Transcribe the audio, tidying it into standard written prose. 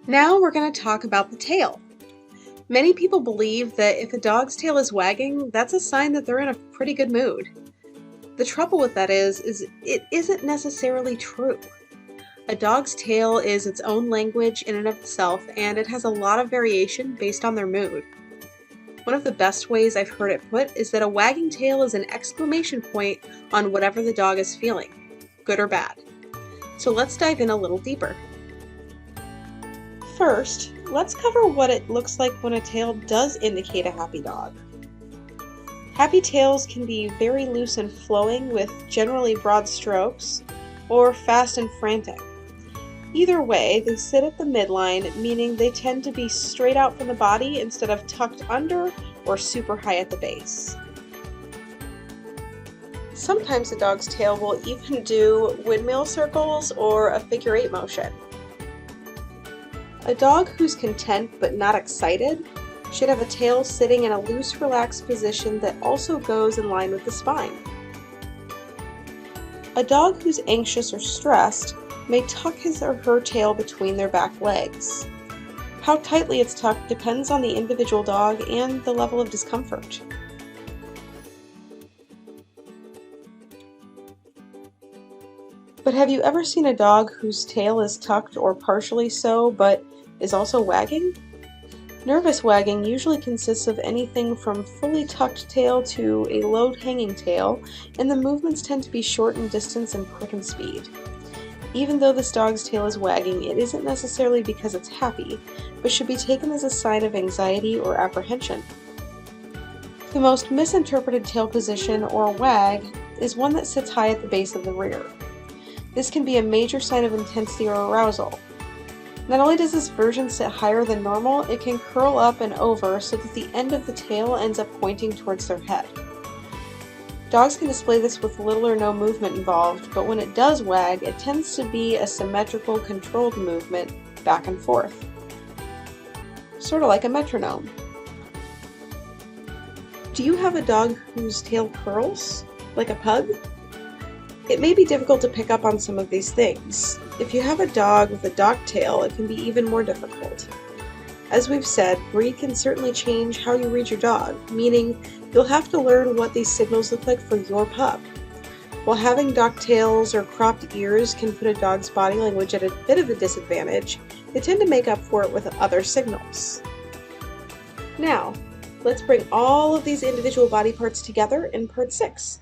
Now we're going to talk about the tail. Many people believe that if a dog's tail is wagging, that's a sign that they're in a pretty good mood. The trouble with that is it isn't necessarily true. A dog's tail is its own language in and of itself, and it has a lot of variation based on their mood. One of the best ways I've heard it put is that a wagging tail is an exclamation point on whatever the dog is feeling, good or bad. So let's dive in a little deeper. First, let's cover what it looks like when a tail does indicate a happy dog. Happy tails can be very loose and flowing with generally broad strokes, or fast and frantic. Either way, they sit at the midline, meaning they tend to be straight out from the body instead of tucked under or super high at the base. Sometimes a dog's tail will even do windmill circles or a figure eight motion. A dog who's content but not excited should have a tail sitting in a loose, relaxed position that also goes in line with the spine. A dog who's anxious or stressed may tuck his or her tail between their back legs. How tightly it's tucked depends on the individual dog and the level of discomfort. But have you ever seen a dog whose tail is tucked or partially so, but is also wagging? Nervous wagging usually consists of anything from fully tucked tail to a low-hanging tail, and the movements tend to be short in distance and quick in speed. Even though this dog's tail is wagging, it isn't necessarily because it's happy, but should be taken as a sign of anxiety or apprehension. The most misinterpreted tail position, or wag, is one that sits high at the base of the rear. This can be a major sign of intensity or arousal. Not only does this version sit higher than normal, it can curl up and over so that the end of the tail ends up pointing towards their head. Dogs can display this with little or no movement involved, but when it does wag, it tends to be a symmetrical, controlled movement back and forth. Sort of like a metronome. Do you have a dog whose tail curls, like a pug? It may be difficult to pick up on some of these things. If you have a dog with a dock tail, it can be even more difficult. As we've said, breed can certainly change how you read your dog, meaning you'll have to learn what these signals look like for your pup. While having dock tails or cropped ears can put a dog's body language at a bit of a disadvantage, they tend to make up for it with other signals. Now, let's bring all of these individual body parts together in part 6.